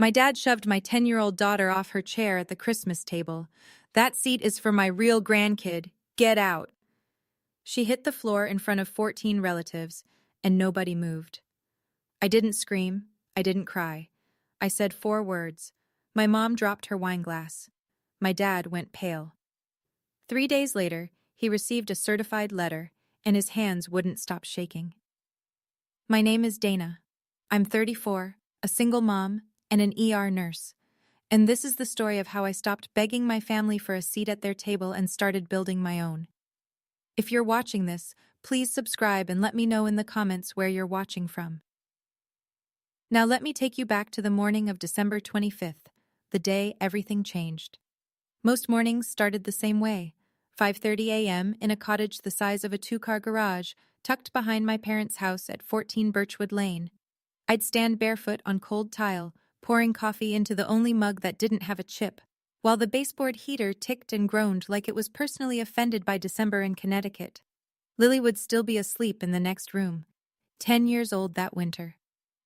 My dad shoved my 10-year-old daughter off her chair at the Christmas table. That seat is for my real grandkid. Get out. She hit the floor in front of 14 relatives, and nobody moved. I didn't scream. I didn't cry. I said 4 words. My mom dropped her wine glass. My dad went pale. 3 days later, he received a certified letter, and his hands wouldn't stop shaking. My name is Dana. I'm 34, a single mom, and an ER nurse. And this is the story of how I stopped begging my family for a seat at their table and started building my own. If you're watching this, please subscribe and let me know in the comments where you're watching from. Now let me take you back to the morning of December 25th, the day everything changed. Most mornings started the same way, 5:30 a.m. in a cottage the size of a 2-car garage, tucked behind my parents' house at 14 Birchwood Lane. I'd stand barefoot on cold tile, pouring coffee into the only mug that didn't have a chip, while the baseboard heater ticked and groaned like it was personally offended by December in Connecticut. Lily would still be asleep in the next room, 10 years old that winter.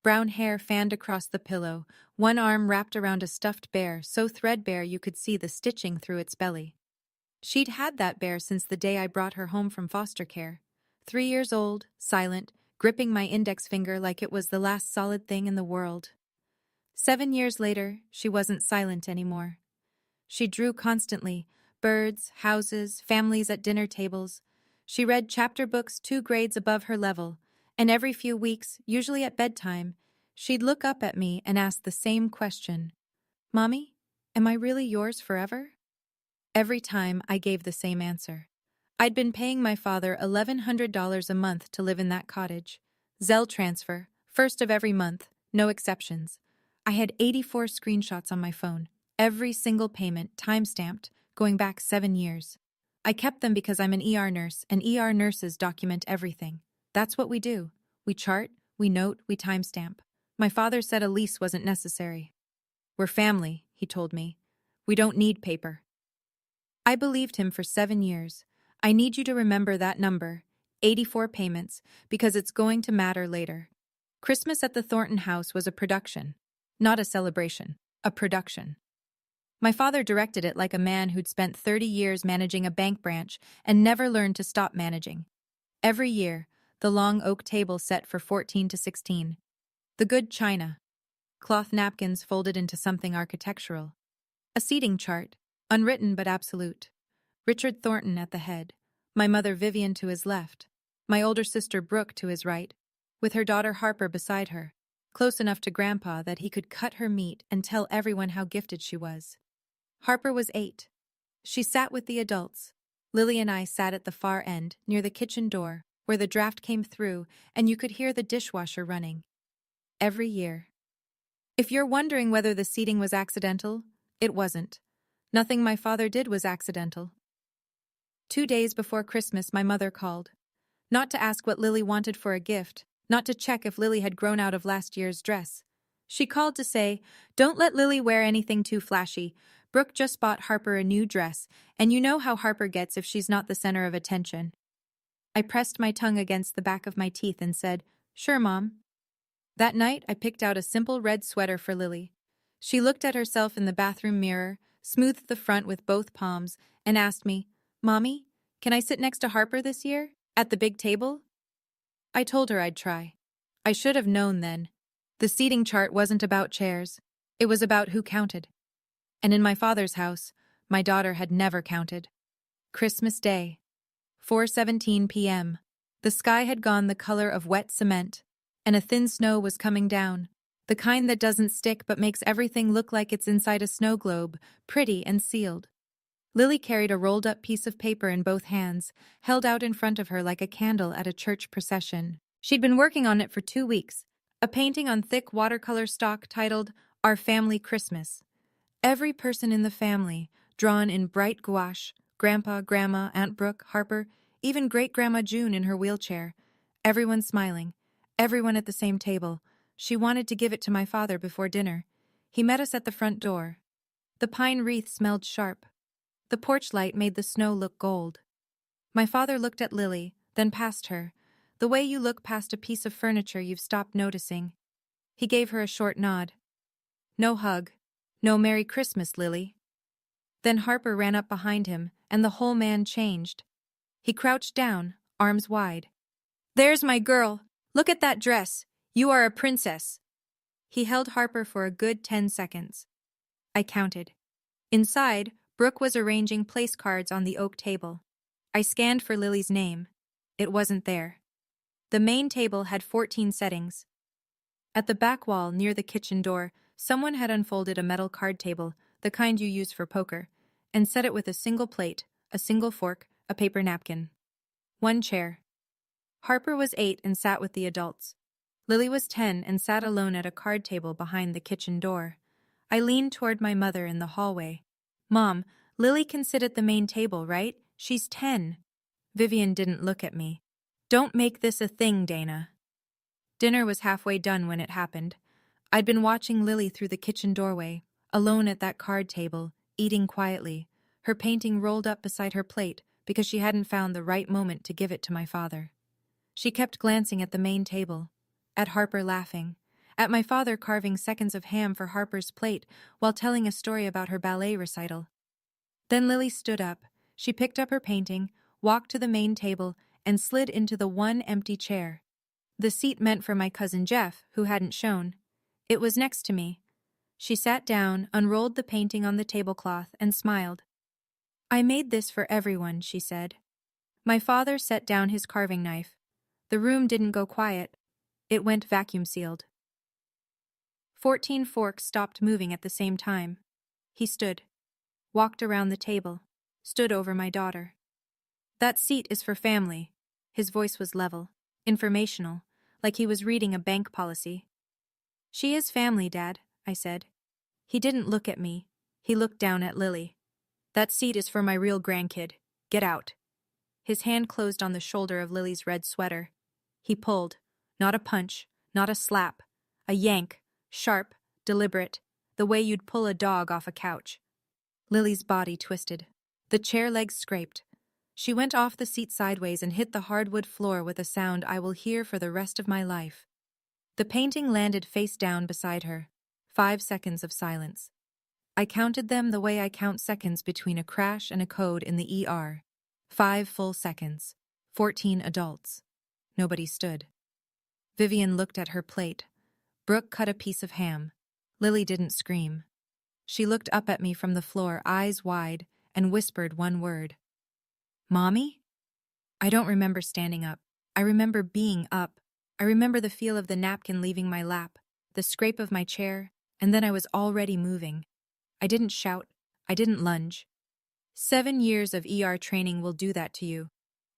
Brown hair fanned across the pillow, one arm wrapped around a stuffed bear so threadbare you could see the stitching through its belly. She'd had that bear since the day I brought her home from foster care. 3 years old, silent, gripping my index finger like it was the last solid thing in the world. 7 years later, she wasn't silent anymore. She drew constantly, birds, houses, families at dinner tables. She read chapter books 2 grades above her level, and every few weeks, usually at bedtime, she'd look up at me and ask the same question. "Mommy, am I really yours forever?" Every time I gave the same answer. I'd been paying my father $1,100 a month to live in that cottage. Zelle transfer, first of every month, no exceptions. I had 84 screenshots on my phone, every single payment time-stamped, going back 7 years. I kept them because I'm an ER nurse, and ER nurses document everything. That's what we do. We chart, we note, we timestamp. My father said a lease wasn't necessary. "We're family," he told me. "We don't need paper." I believed him for 7 years. I need you to remember that number, 84 payments, because it's going to matter later. Christmas at the Thornton house was a production. Not a celebration, a production. My father directed it like a man who'd spent 30 years managing a bank branch and never learned to stop managing. Every year, the long oak table set for 14 to 16. The good china. Cloth napkins folded into something architectural. A seating chart, unwritten but absolute. Richard Thornton at the head, my mother Vivian to his left, my older sister Brooke to his right, with her daughter Harper beside her, close enough to Grandpa that he could cut her meat and tell everyone how gifted she was. Harper was 8. She sat with the adults. Lily and I sat at the far end, near the kitchen door, where the draft came through and you could hear the dishwasher running. Every year. If you're wondering whether the seating was accidental, it wasn't. Nothing my father did was accidental. 2 days before Christmas, my mother called. Not to ask what Lily wanted for a gift, not to check if Lily had grown out of last year's dress. She called to say, "Don't let Lily wear anything too flashy. Brooke just bought Harper a new dress, and you know how Harper gets if she's not the center of attention." I pressed my tongue against the back of my teeth and said, "Sure, Mom." That night, I picked out a simple red sweater for Lily. She looked at herself in the bathroom mirror, smoothed the front with both palms, and asked me, "Mommy, can I sit next to Harper this year? At the big table?" I told her I'd try. I should have known then. The seating chart wasn't about chairs. It was about who counted. And in my father's house, my daughter had never counted. Christmas Day. 4:17 p.m. The sky had gone the color of wet cement, and a thin snow was coming down, the kind that doesn't stick but makes everything look like it's inside a snow globe, pretty and sealed. Lily carried a rolled-up piece of paper in both hands, held out in front of her like a candle at a church procession. She'd been working on it for 2 weeks, a painting on thick watercolor stock titled, "Our Family Christmas." Every person in the family, drawn in bright gouache, Grandpa, Grandma, Aunt Brooke, Harper, even Great-Grandma June in her wheelchair. Everyone smiling, everyone at the same table. She wanted to give it to my father before dinner. He met us at the front door. The pine wreath smelled sharp. The porch light made the snow look gold. My father looked at Lily, then past her, the way you look past a piece of furniture you've stopped noticing. He gave her a short nod. No hug. No Merry Christmas, Lily. Then Harper ran up behind him, and the whole man changed. He crouched down, arms wide. There's my girl. Look at that dress. You are a princess. He held Harper for a good 10 seconds. I counted. Inside, Brooke was arranging place cards on the oak table. I scanned for Lily's name. It wasn't there. The main table had 14 settings. At the back wall, near the kitchen door, someone had unfolded a metal card table, the kind you use for poker, and set it with a single plate, a single fork, a paper napkin. One chair. Harper was 8 and sat with the adults. Lily was 10 and sat alone at a card table behind the kitchen door. I leaned toward my mother in the hallway. Mom, Lily can sit at the main table, right? She's 10. Vivian didn't look at me. Don't make this a thing, Dana. Dinner was halfway done when it happened. I'd been watching Lily through the kitchen doorway, alone at that card table, eating quietly, her painting rolled up beside her plate because she hadn't found the right moment to give it to my father. She kept glancing at the main table, at Harper laughing, at my father carving seconds of ham for Harper's plate while telling a story about her ballet recital. Then Lily stood up. She picked up her painting, walked to the main table, and slid into the one empty chair. The seat meant for my cousin Jeff, who hadn't shown. It was next to me. She sat down, unrolled the painting on the tablecloth, and smiled. I made this for everyone, she said. My father set down his carving knife. The room didn't go quiet. It went vacuum-sealed. 14 forks stopped moving at the same time. He stood, walked around the table, stood over my daughter. That seat is for family. His voice was level, informational, like he was reading a bank policy. She is family, Dad, I said. He didn't look at me. He looked down at Lily. That seat is for my real grandkid. Get out. His hand closed on the shoulder of Lily's red sweater. He pulled. Not a punch, not a slap. A yank, sharp, deliberate, the way you'd pull a dog off a couch. Lily's body twisted. The chair legs scraped. She went off the seat sideways and hit the hardwood floor with a sound I will hear for the rest of my life. The painting landed face down beside her. 5 seconds of silence. I counted them the way I count seconds between a crash and a code in the ER. 5 full seconds. 14 adults. Nobody stood. Vivian looked at her plate. Brooke cut a piece of ham. Lily didn't scream. She looked up at me from the floor, eyes wide, and whispered one word. Mommy? I don't remember standing up. I remember being up. I remember the feel of the napkin leaving my lap, the scrape of my chair, and then I was already moving. I didn't shout. I didn't lunge. 7 years of ER training will do that to you.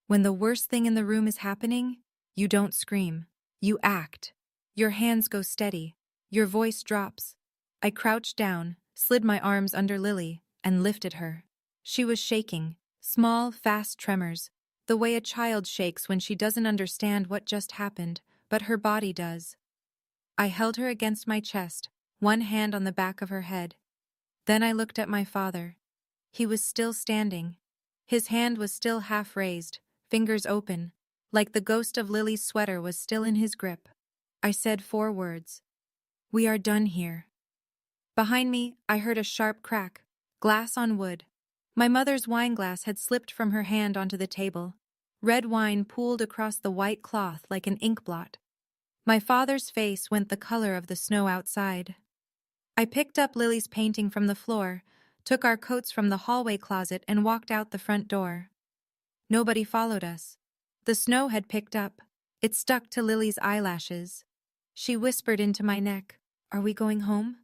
When the worst thing in the room is happening, you don't scream. You act. Your hands go steady. Your voice drops. I crouched down, slid my arms under Lily, and lifted her. She was shaking, small, fast tremors, the way a child shakes when she doesn't understand what just happened, but her body does. I held her against my chest, one hand on the back of her head. Then I looked at my father. He was still standing. His hand was still half raised, fingers open, like the ghost of Lily's sweater was still in his grip. I said 4 words. We are done here. Behind me, I heard a sharp crack, glass on wood. My mother's wine glass had slipped from her hand onto the table. Red wine pooled across the white cloth like an ink blot. My father's face went the color of the snow outside. I picked up Lily's painting from the floor, took our coats from the hallway closet, and walked out the front door. Nobody followed us. The snow had picked up. It stuck to Lily's eyelashes. She whispered into my neck, "Are we going home?"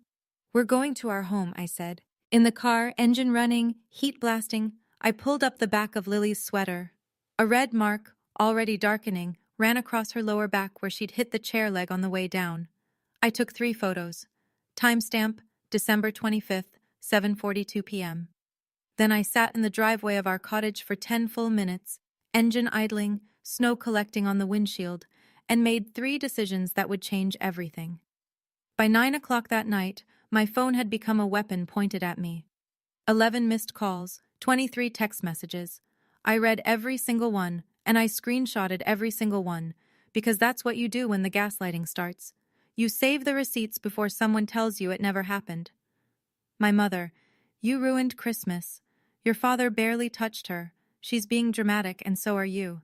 "We're going to our home," I said. In the car, engine running, heat blasting, I pulled up the back of Lily's sweater. A red mark, already darkening, ran across her lower back where she'd hit the chair leg on the way down. I took 3 photos. Timestamp, December 25th, 7:42 p.m. Then I sat in the driveway of our cottage for 10 full minutes, engine idling, snow collecting on the windshield, and made 3 decisions that would change everything. By 9 o'clock that night, my phone had become a weapon pointed at me. 11 missed calls, 23 text messages. I read every single one, and I screenshotted every single one, because that's what you do when the gaslighting starts. You save the receipts before someone tells you it never happened. My mother, you ruined Christmas. Your father barely touched her. She's being dramatic, and so are you.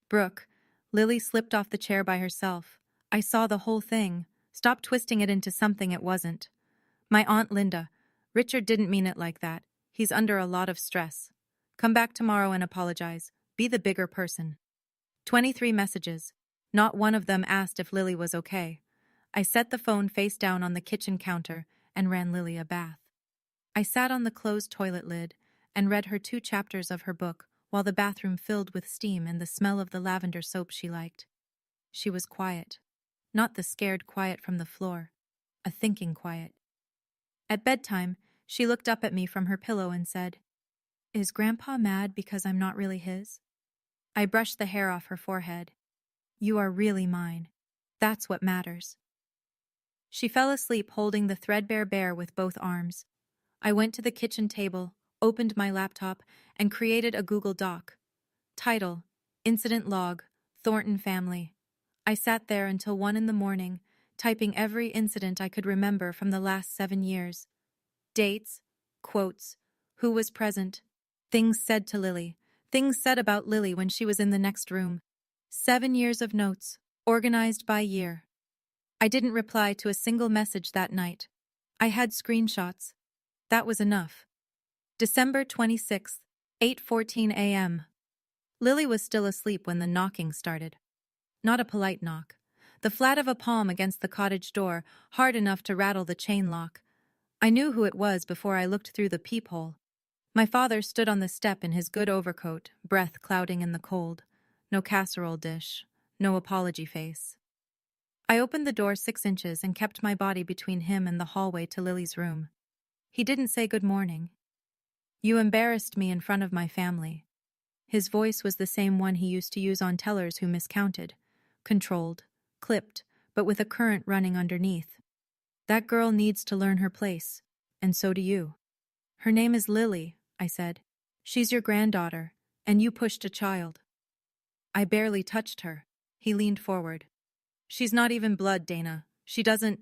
Brooke, Lily slipped off the chair by herself. I saw the whole thing. Stop twisting it into something it wasn't. My Aunt Linda, Richard didn't mean it like that. He's under a lot of stress. Come back tomorrow and apologize. Be the bigger person. 23 messages. Not one of them asked if Lily was okay. I set the phone face down on the kitchen counter and ran Lily a bath. I sat on the closed toilet lid and read her 2 chapters of her book while the bathroom filled with steam and the smell of the lavender soap she liked. She was quiet. Not the scared quiet from the floor. A thinking quiet. At bedtime, she looked up at me from her pillow and said, "Is Grandpa mad because I'm not really his?" I brushed the hair off her forehead. "You are really mine. That's what matters." She fell asleep holding the threadbare bear with both arms. I went to the kitchen table, opened my laptop, and created a Google Doc. Title: Incident Log, Thornton Family. I sat there until 1 in the morning, typing every incident I could remember from the last 7 years. Dates, quotes, who was present, things said to Lily, things said about Lily when she was in the next room. 7 years of notes, organized by year. I didn't reply to a single message that night. I had screenshots. That was enough. December 26th, 8:14 a.m. Lily was still asleep when the knocking started. Not a polite knock. The flat of a palm against the cottage door, hard enough to rattle the chain lock. I knew who it was before I looked through the peephole. My father stood on the step in his good overcoat, breath clouding in the cold. No casserole dish. No apology face. I opened the door 6 inches and kept my body between him and the hallway to Lily's room. He didn't say good morning. "You embarrassed me in front of my family." His voice was the same one he used to use on tellers who miscounted. Controlled, clipped, but with a current running underneath. "That girl needs to learn her place, and so do you." "Her name is Lily," I said. "She's your granddaughter, and you pushed a child." "I barely touched her." He leaned forward. "She's not even blood, Dana. She doesn't—"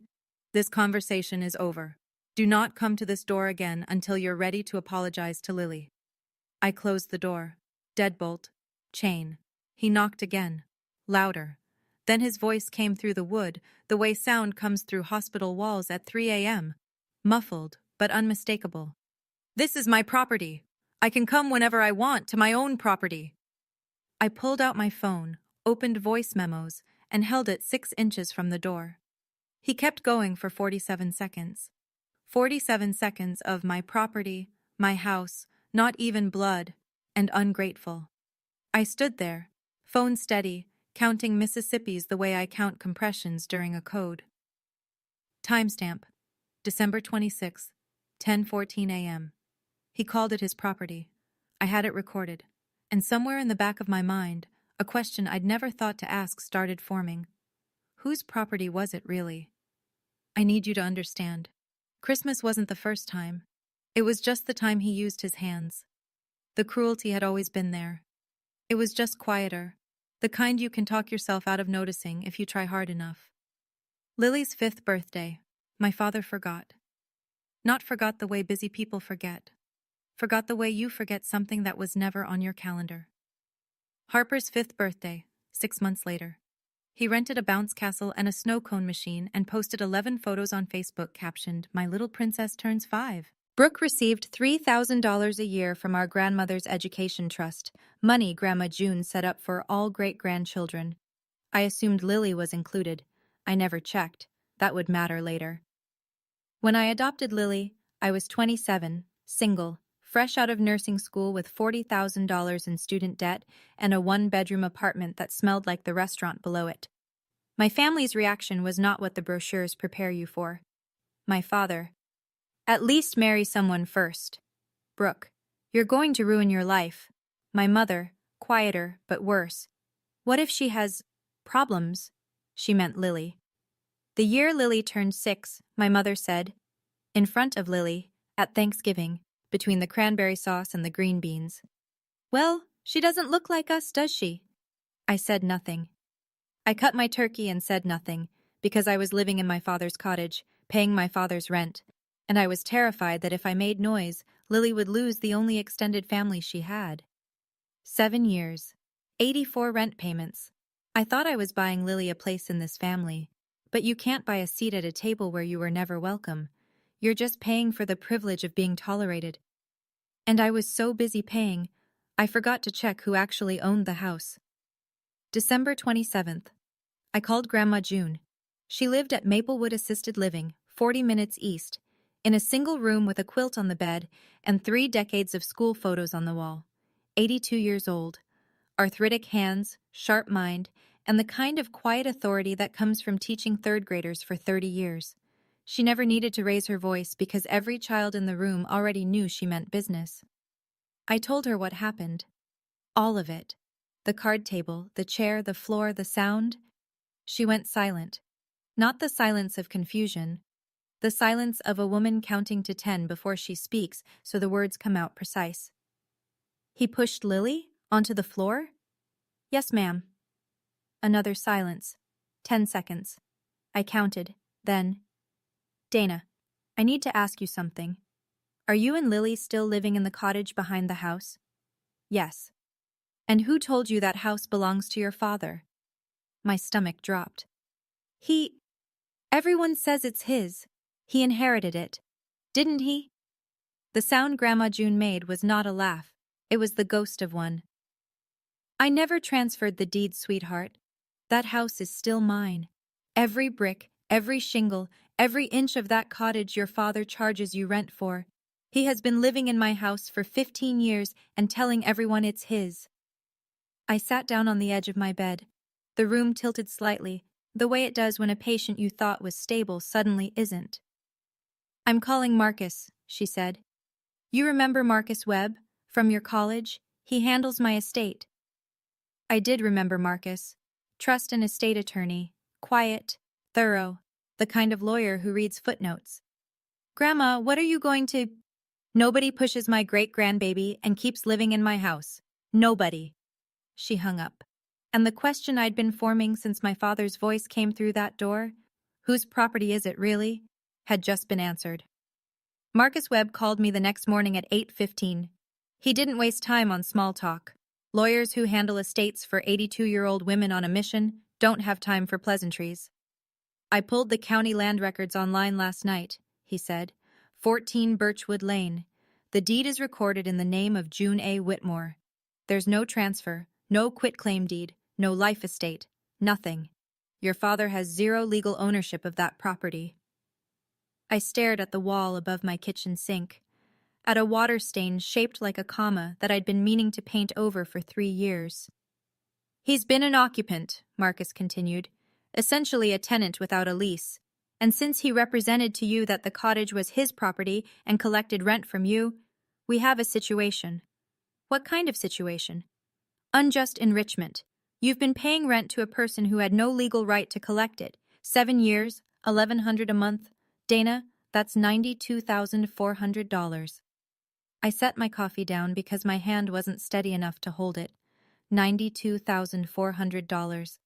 "This conversation is over. Do not come to this door again until you're ready to apologize to Lily." I closed the door. Deadbolt. Chain. He knocked again. Louder. Then his voice came through the wood, the way sound comes through hospital walls at 3 a.m. Muffled, but unmistakable. "This is my property. I can come whenever I want to my own property." I pulled out my phone, opened voice memos, and held it 6 inches from the door. He kept going for 47 seconds. 47 seconds of my property, my house, not even blood, and ungrateful. I stood there, phone steady, counting Mississippis the way I count compressions during a code. Timestamp: December 26, 10:14 a.m. He called it his property. I had it recorded, and somewhere in the back of my mind, a question I'd never thought to ask started forming. Whose property was it really? I need you to understand. Christmas wasn't the first time. It was just the time he used his hands. The cruelty had always been there. It was just quieter, the kind you can talk yourself out of noticing if you try hard enough. Lily's 5th birthday. My father forgot. Not forgot the way busy people forget. Forgot the way you forget something that was never on your calendar. Harper's 5th birthday, 6 months later. He rented a bounce castle and a snow cone machine and posted 11 photos on Facebook captioned, "My little princess turns 5. Brooke received $3,000 a year from our grandmother's education trust, money Grandma June set up for all great-grandchildren. I assumed Lily was included. I never checked. That would matter later. When I adopted Lily, I was 27, single, fresh out of nursing school with $40,000 in student debt and a 1-bedroom apartment that smelled like the restaurant below it. My family's reaction was not what the brochures prepare you for. My father: "At least marry someone first." Brooke: "You're going to ruin your life." My mother, quieter but worse: "What if she has problems?" She meant Lily. The year Lily turned 6, my mother said, in front of Lily, at Thanksgiving, between the cranberry sauce and the green beans, "Well, she doesn't look like us, does she?" I said nothing. I cut my turkey and said nothing, because I was living in my father's cottage, paying my father's rent, and I was terrified that if I made noise, Lily would lose the only extended family she had. 7 years. 84 rent payments. I thought I was buying Lily a place in this family, but you can't buy a seat at a table where you were never welcome. You're just paying for the privilege of being tolerated. And I was so busy paying, I forgot to check who actually owned the house. December 27th. I called Grandma June. She lived at Maplewood Assisted Living, 40 minutes east, in a single room with a quilt on the bed and 3 decades of school photos on the wall. 82 years old. Arthritic hands, sharp mind, and the kind of quiet authority that comes from teaching third graders for 30 years. She never needed to raise her voice because every child in the room already knew she meant business. I told her what happened. All of it. The card table, the chair, the floor, the sound. She went silent. Not the silence of confusion. The silence of a woman counting to 10 before she speaks so the words come out precise. He pushed Lily onto the floor? Yes, ma'am. Another silence. 10 seconds. I counted. Then, Dana, I need to ask you something. Are you and Lily still living in the cottage behind the house? Yes. And who told you that house belongs to your father? My stomach dropped. Everyone says it's his. He inherited it. Didn't he? The sound Grandma June made was not a laugh. It was the ghost of one. I never transferred the deed, sweetheart. That house is still mine. Every brick, every shingle, every inch of that cottage your father charges you rent for. He has been living in my house for 15 years and telling everyone it's his. I sat down on the edge of my bed. The room tilted slightly, the way it does when a patient you thought was stable suddenly isn't. I'm calling Marcus, she said. You remember Marcus Webb, from your college? He handles my estate. I did remember Marcus. Trust and estate attorney, quiet, thorough, the kind of lawyer who reads footnotes. Grandma, what are you going to... Nobody pushes my great-grandbaby and keeps living in my house. Nobody. She hung up. And the question I'd been forming since my father's voice came through that door, whose property is it really, had just been answered. Marcus Webb called me the next morning at 8:15. He didn't waste time on small talk. Lawyers who handle estates for 82-year-old women on a mission don't have time for pleasantries. I pulled the county land records online last night, he said. 14 Birchwood Lane. The deed is recorded in the name of June A. Whitmore. There's no transfer, no quitclaim deed, no life estate, nothing. Your father has 0 legal ownership of that property. I stared at the wall above my kitchen sink, at a water stain shaped like a comma that I'd been meaning to paint over for 3 years. He's been an occupant, Marcus continued, essentially a tenant without a lease. And since he represented to you that the cottage was his property and collected rent from you, we have a situation. What kind of situation? Unjust enrichment. You've been paying rent to a person who had no legal right to collect it. 7 years, $1,100 a month. Dana, that's $92,400. I set my coffee down because my hand wasn't steady enough to hold it. $92,400.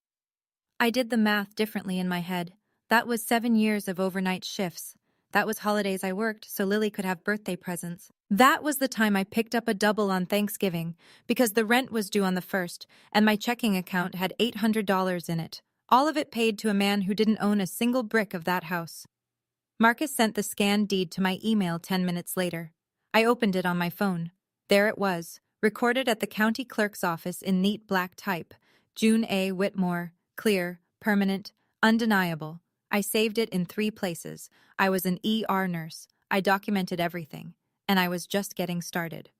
I did the math differently in my head. That was 7 years of overnight shifts. That was holidays I worked so Lily could have birthday presents. That was the time I picked up a double on Thanksgiving because the rent was due on the 1st and my checking account had $800 in it, all of it paid to a man who didn't own a single brick of that house. Marcus sent the scanned deed to my email 10 minutes later. I opened it on my phone. There it was, recorded at the county clerk's office in neat black type. June A. Whitmore, clear, permanent, undeniable. I saved it in 3 places. I was an ER nurse. I documented everything. And I was just getting started.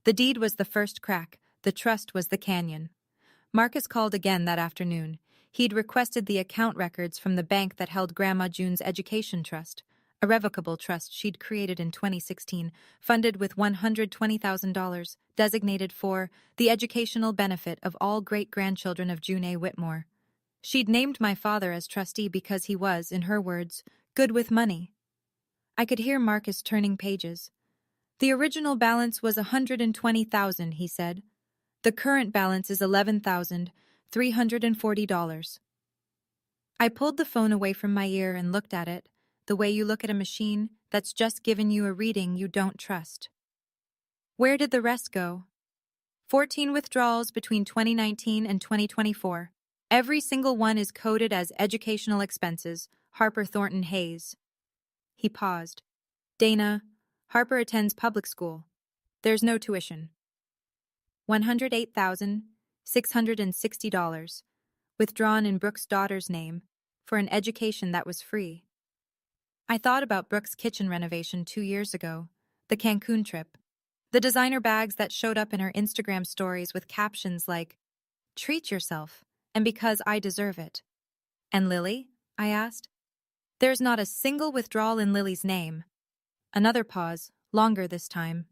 The deed was the first crack. The trust was the canyon. Marcus called again that afternoon. He'd requested the account records from the bank that held Grandma June's education trust, a revocable trust she'd created in 2016, funded with $120,000, designated for the educational benefit of all great-grandchildren of June A. Whitmore. She'd named my father as trustee because he was, in her words, good with money. I could hear Marcus turning pages. The original balance was $120,000, he said. The current balance is $11,340. I pulled the phone away from my ear and looked at it, the way you look at a machine that's just given you a reading you don't trust. Where did the rest go? 14 withdrawals between 2019 and 2024. Every single one is coded as educational expenses, Harper Thornton Hayes. He paused. Dana, Harper attends public school. There's no tuition. $108,660, withdrawn in Brooke's daughter's name, for an education that was free. I thought about Brooke's kitchen renovation 2 years ago, the Cancun trip. The designer bags that showed up in her Instagram stories with captions like, "Treat yourself, and because I deserve it." And Lily? I asked. There's not a single withdrawal in Lily's name. Another pause, longer this time.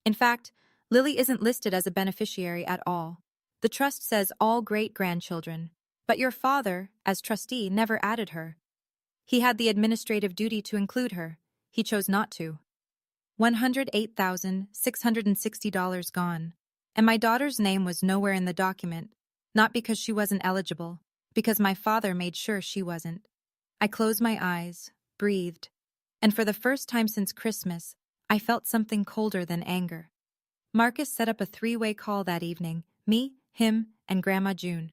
In fact, Lily isn't listed as a beneficiary at all. The trust says all great-grandchildren, but your father, as trustee, never added her. He had the administrative duty to include her. He chose not to. $108,660 gone. And my daughter's name was nowhere in the document, not because she wasn't eligible, because my father made sure she wasn't. I closed my eyes, breathed, and for the first time since Christmas, I felt something colder than anger. Marcus set up a 3-way call that evening, me, him, and Grandma June.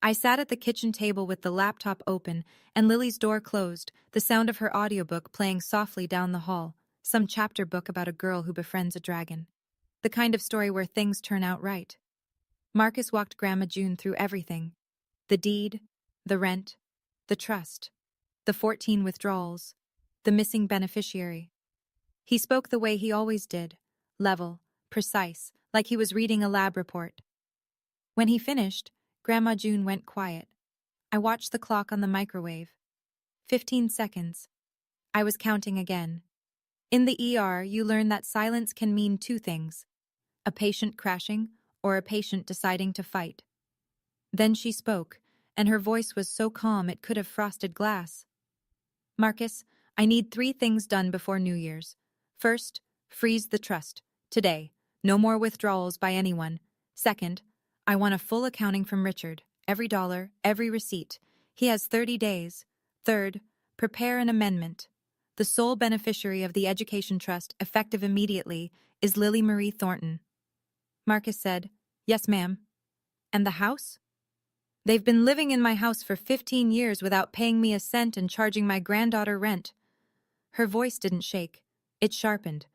I sat at the kitchen table with the laptop open and Lily's door closed, the sound of her audiobook playing softly down the hall, some chapter book about a girl who befriends a dragon. The kind of story where things turn out right. Marcus walked Grandma June through everything. The deed, the rent, the trust, the 14 withdrawals, the missing beneficiary. He spoke the way he always did, level, precise, like he was reading a lab report. When he finished, Grandma June went quiet. I watched the clock on the microwave. 15 seconds. I was counting again. In the ER, you learn that silence can mean 2 things: a patient crashing or a patient deciding to fight. Then she spoke, and her voice was so calm it could have frosted glass. Marcus, I need 3 things done before New Year's. First, freeze the trust. Today. No more withdrawals by anyone. Second, I want a full accounting from Richard. Every dollar, every receipt. He has 30 days. Third, prepare an amendment. The sole beneficiary of the Education Trust, effective immediately, is Lily Marie Thornton. Marcus said, "Yes, ma'am." And the house? They've been living in my house for 15 years without paying me a cent and charging my granddaughter rent. Her voice didn't shake. It sharpened.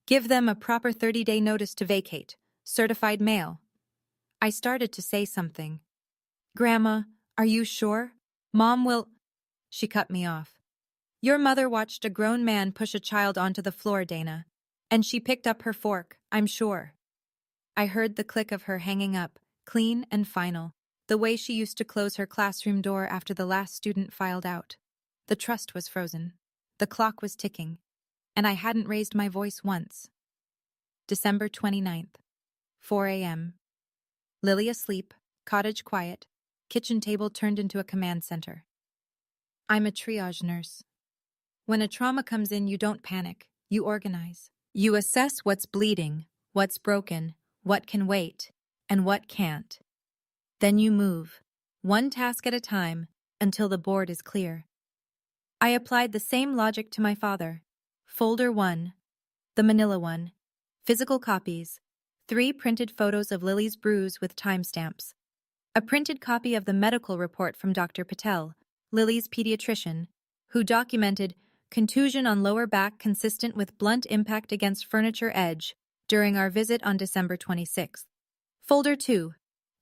Give them a proper 30-day notice to vacate. Certified mail. I started to say something. Grandma, are you sure? Mom will... She cut me off. Your mother watched a grown man push a child onto the floor, Dana. And she picked up her fork, I'm sure. I heard the click of her hanging up, clean and final, the way she used to close her classroom door after the last student filed out. The trust was frozen. The clock was ticking. And I hadn't raised my voice once. December 29th, 4 a.m. Lily asleep, cottage quiet, kitchen table turned into a command center. I'm a triage nurse. When a trauma comes in, you don't panic, you organize. You assess what's bleeding, what's broken, what can wait, and what can't. Then you move, one task at a time, until the board is clear. I applied the same logic to my father. Folder 1, the manila one, physical copies, 3 printed photos of Lily's bruise with timestamps, a printed copy of the medical report from Dr. Patel, Lily's pediatrician, who documented contusion on lower back consistent with blunt impact against furniture edge during our visit on December 26th. Folder 2,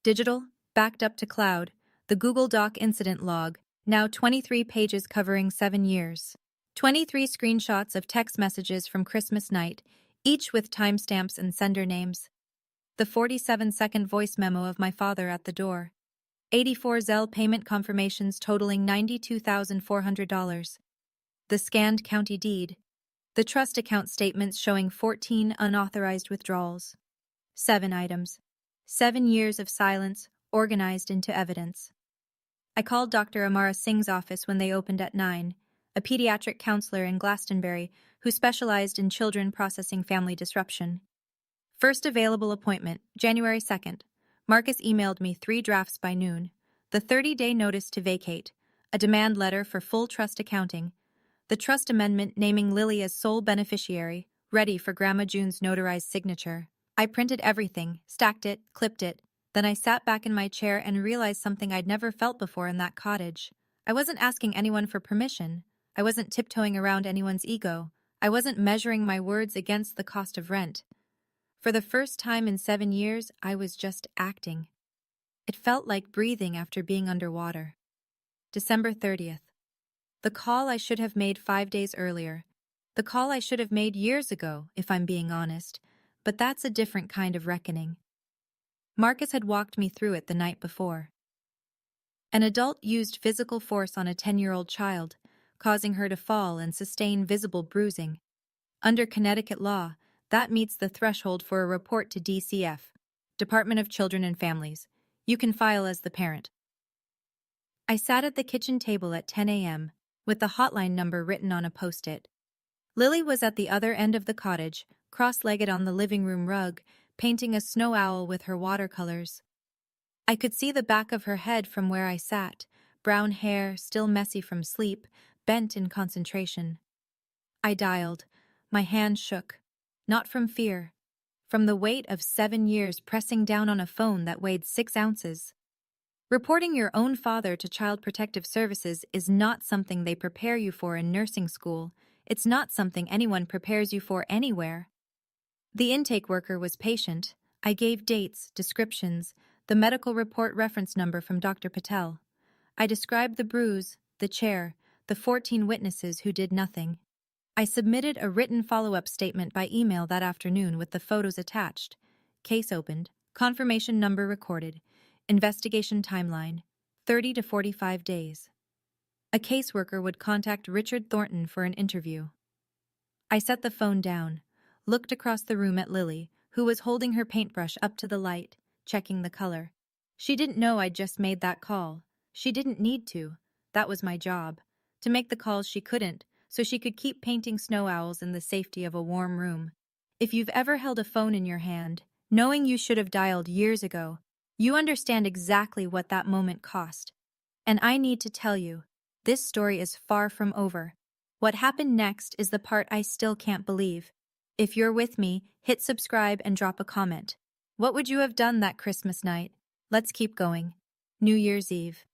digital, backed up to cloud, the Google Doc incident log, now 23 pages covering 7 years. 23 screenshots of text messages from Christmas night, each with timestamps and sender names. The 47-second voice memo of my father at the door. 84 Zelle payment confirmations totaling $92,400. The scanned county deed. The trust account statements showing 14 unauthorized withdrawals. 7 items. 7 years of silence, organized into evidence. I called Dr. Amara Singh's office when they opened at 9, a pediatric counselor in Glastonbury who specialized in children processing family disruption. First available appointment, January 2nd. Marcus emailed me 3 drafts by noon. The 30-day notice to vacate, a demand letter for full trust accounting, the trust amendment naming Lily as sole beneficiary, ready for Grandma June's notarized signature. I printed everything, stacked it, clipped it. Then I sat back in my chair and realized something I'd never felt before in that cottage. I wasn't asking anyone for permission. I wasn't tiptoeing around anyone's ego. I wasn't measuring my words against the cost of rent. For the first time in 7 years, I was just acting. It felt like breathing after being underwater. December 30th. The call I should have made 5 days earlier. The call I should have made years ago, if I'm being honest. But that's a different kind of reckoning. Marcus had walked me through it the night before. An adult used physical force on a 10-year-old child, causing her to fall and sustain visible bruising. Under Connecticut law, that meets the threshold for a report to DCF, Department of Children and Families. You can file as the parent. I sat at the kitchen table at 10 a.m., with the hotline number written on a post-it. Lily was at the other end of the cottage, cross-legged on the living room rug, painting a snow owl with her watercolors. I could see the back of her head from where I sat, brown hair, still messy from sleep, bent in concentration. I dialed. My hand shook. Not from fear. From the weight of 7 years pressing down on a phone that weighed 6 ounces. Reporting your own father to Child Protective Services is not something they prepare you for in nursing school. It's not something anyone prepares you for anywhere. The intake worker was patient. I gave dates, descriptions, the medical report reference number from Dr. Patel. I described the bruise, the chair, the 14 witnesses who did nothing. I submitted a written follow-up statement by email that afternoon with the photos attached. Case opened, confirmation number recorded, investigation timeline, 30 to 45 days. A caseworker would contact Richard Thornton for an interview. I set the phone down, looked across the room at Lily, who was holding her paintbrush up to the light, checking the color. She didn't know I'd just made that call. She didn't need to. That was my job. To make the calls she couldn't, so she could keep painting snow owls in the safety of a warm room. If you've ever held a phone in your hand, knowing you should have dialed years ago, you understand exactly what that moment cost. And I need to tell you, this story is far from over. What happened next is the part I still can't believe. If you're with me, hit subscribe and drop a comment. What would you have done that Christmas night? Let's keep going. New Year's Eve.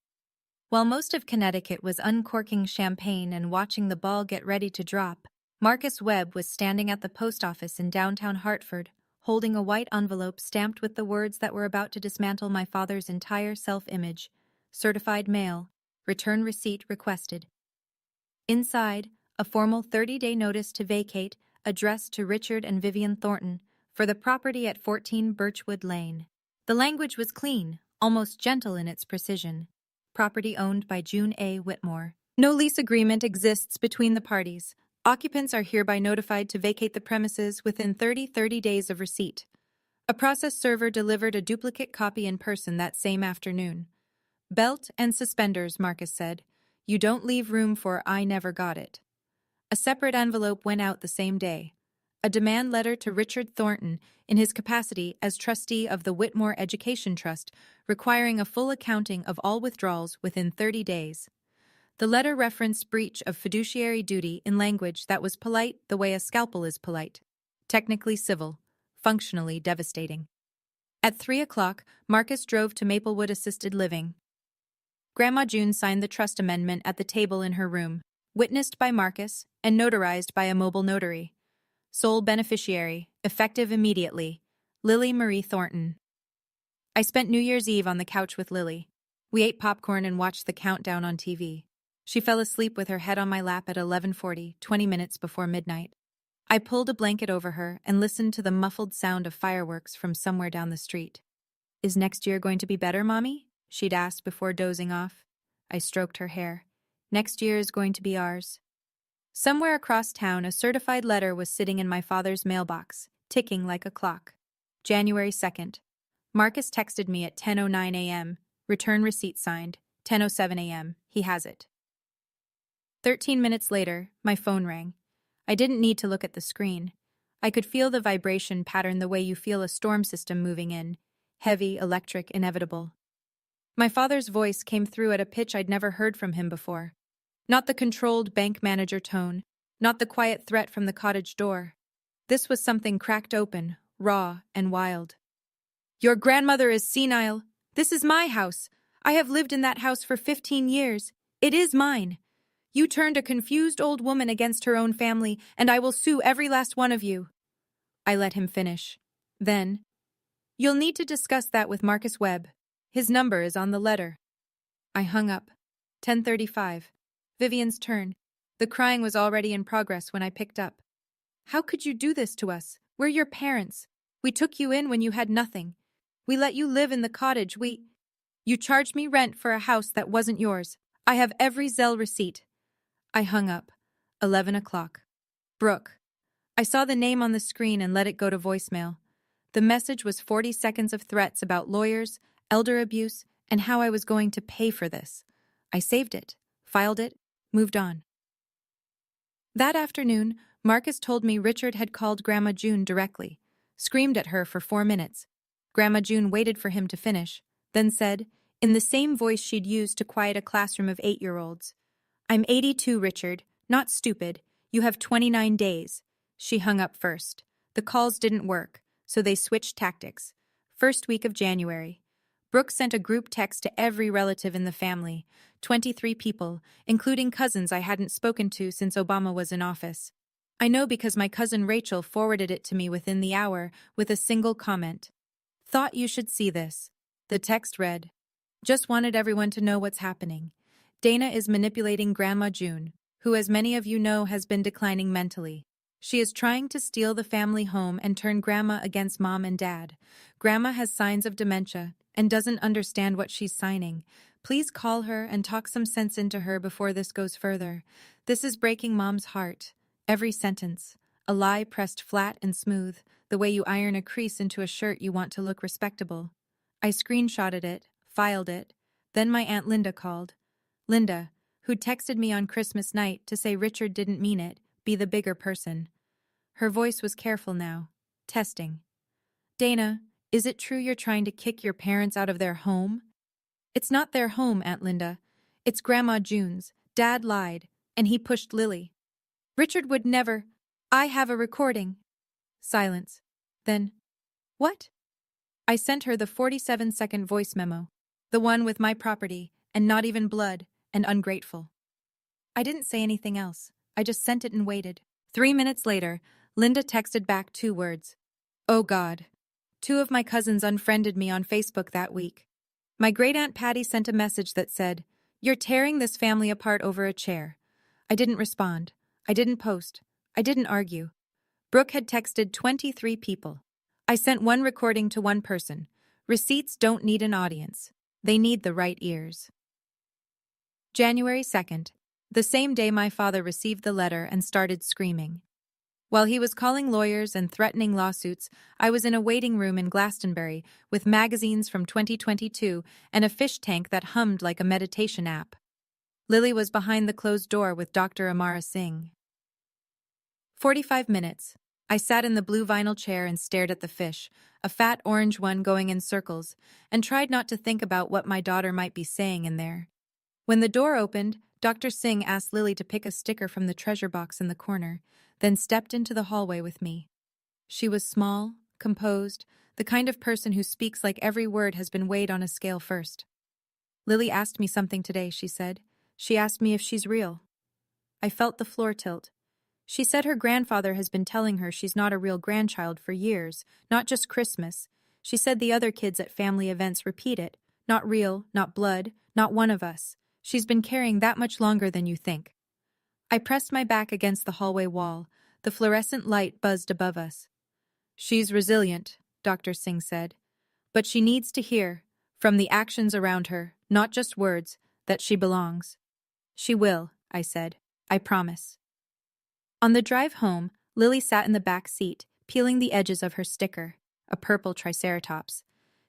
While most of Connecticut was uncorking champagne and watching the ball get ready to drop, Marcus Webb was standing at the post office in downtown Hartford, holding a white envelope stamped with the words that were about to dismantle my father's entire self-image. Certified mail. Return receipt requested. Inside, a formal 30-day notice to vacate, addressed to Richard and Vivian Thornton, for the property at 14 Birchwood Lane. The language was clean, almost gentle in its precision. Property owned by June A. Whitmore. No lease agreement exists between the parties. Occupants are hereby notified to vacate the premises within 30 days of receipt. A process server delivered a duplicate copy in person that same afternoon. Belt and suspenders, Marcus said. You don't leave room for I never got it. A separate envelope went out the same day. A demand letter to Richard Thornton in his capacity as trustee of the Whitmore Education Trust, requiring a full accounting of all withdrawals within 30 days. The letter referenced breach of fiduciary duty in language that was polite the way a scalpel is polite. Technically civil, functionally devastating. At 3 o'clock, Marcus drove to Maplewood Assisted Living. Grandma June signed the trust amendment at the table in her room, witnessed by Marcus and notarized by a mobile notary. Sole beneficiary, effective immediately, Lily Marie Thornton. I spent New Year's Eve on the couch with Lily. We ate popcorn and watched the countdown on TV. She fell asleep with her head on my lap at 11:40, 20 minutes before midnight. I pulled a blanket over her and listened to the muffled sound of fireworks from somewhere down the street. Is next year going to be better, Mommy? She'd asked before dozing off. I stroked her hair. Next year is going to be ours. Somewhere across town, a certified letter was sitting in my father's mailbox, ticking like a clock. January 2nd. Marcus texted me at 10:09 a.m. Return receipt signed. 10:07 a.m. He has it. 13 minutes later, my phone rang. I didn't need to look at the screen. I could feel the vibration pattern the way you feel a storm system moving in. Heavy, electric, inevitable. My father's voice came through at a pitch I'd never heard from him before. Not the controlled bank manager tone, not the quiet threat from the cottage door. This was something cracked open, raw and wild. Your grandmother is senile. This is my house. I have lived in that house for 15 years. It is mine. You turned a confused old woman against her own family, and I will sue every last one of you. I let him finish. Then, you'll need to discuss that with Marcus Webb. His number is on the letter. I hung up. 10:35. Vivian's turn. The crying was already in progress when I picked up. How could you do this to us? We're your parents. We took you in when you had nothing. We let you live in the cottage. You charged me rent for a house that wasn't yours. I have every Zelle receipt. I hung up. 11 o'clock. Brooke. I saw the name on the screen and let it go to voicemail. The message was 40 seconds of threats about lawyers, elder abuse, and how I was going to pay for this. I saved it, filed it, moved on. That afternoon, Marcus told me Richard had called Grandma June directly, screamed at her for 4 minutes. Grandma June waited for him to finish, then said, in the same voice she'd used to quiet a classroom of 8-year-olds, I'm 82, Richard, not stupid. You have 29 days. She hung up first. The calls didn't work, so they switched tactics. First week of January. Brooke sent a group text to every relative in the family, 23 people, including cousins I hadn't spoken to since Obama was in office. I know because my cousin Rachel forwarded it to me within the hour with a single comment. Thought you should see this. The text read, just wanted everyone to know what's happening. Dana is manipulating Grandma June, who, as many of you know, has been declining mentally. She is trying to steal the family home and turn Grandma against Mom and Dad. Grandma has signs of dementia and doesn't understand what she's signing. Please call her and talk some sense into her before this goes further. This is breaking Mom's heart. Every sentence. A lie pressed flat and smooth, the way you iron a crease into a shirt you want to look respectable. I screenshotted it, filed it. Then my Aunt Linda called. Linda, who'd texted me on Christmas night to say Richard didn't mean it, be the bigger person. Her voice was careful now. Testing. Dana, is it true you're trying to kick your parents out of their home? It's not their home, Aunt Linda. It's Grandma June's. Dad lied, and he pushed Lily. Richard would never. I have a recording. Silence. Then, what? I sent her the 47-second voice memo. The one with my property, and not even blood, and ungrateful. I didn't say anything else. I just sent it and waited. 3 minutes later, Linda texted back 2 words. Oh God. 2 of my cousins unfriended me on Facebook that week. My great-aunt Patty sent a message that said, you're tearing this family apart over a chair. I didn't respond. I didn't post. I didn't argue. Brooke had texted 23 people. I sent 1 recording to 1 person. Receipts don't need an audience. They need the right ears. January 2nd. The same day my father received the letter and started screaming. While he was calling lawyers and threatening lawsuits, I was in a waiting room in Glastonbury with magazines from 2022 and a fish tank that hummed like a meditation app. Lily was behind the closed door with Dr. Amara Singh. 45 minutes. I sat in the blue vinyl chair and stared at the fish, a fat orange one going in circles, and tried not to think about what my daughter might be saying in there. When the door opened, Dr. Singh asked Lily to pick a sticker from the treasure box in the corner, then stepped into the hallway with me. She was small, composed, the kind of person who speaks like every word has been weighed on a scale first. Lily asked me something today, she said. She asked me if she's real. I felt the floor tilt. She said her grandfather has been telling her she's not a real grandchild for years, not just Christmas. She said the other kids at family events repeat it. Not real, not blood, not one of us. She's been carrying that much longer than you think. I pressed my back against the hallway wall. The fluorescent light buzzed above us. She's resilient, Dr. Singh said. But she needs to hear, from the actions around her, not just words, that she belongs. She will, I said. I promise. On the drive home, Lily sat in the back seat, peeling the edges of her sticker, a purple triceratops.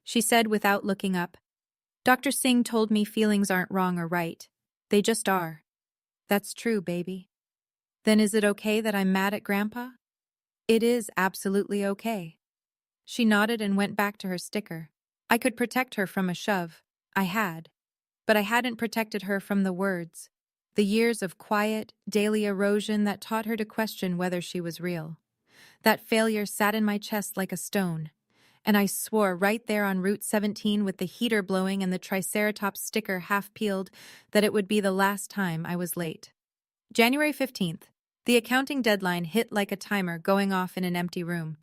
She said without looking up, Dr. Singh told me feelings aren't wrong or right. They just are. That's true, baby. Then is it okay that I'm mad at Grandpa? It is absolutely okay. She nodded and went back to her sticker. I could protect her from a shove. I had. But I hadn't protected her from the words. The years of quiet, daily erosion that taught her to question whether she was real. That failure sat in my chest like a stone. And I swore right there on Route 17 with the heater blowing and the Triceratops sticker half peeled that it would be the last time I was late. January 15th. The accounting deadline hit like a timer going off in an empty room.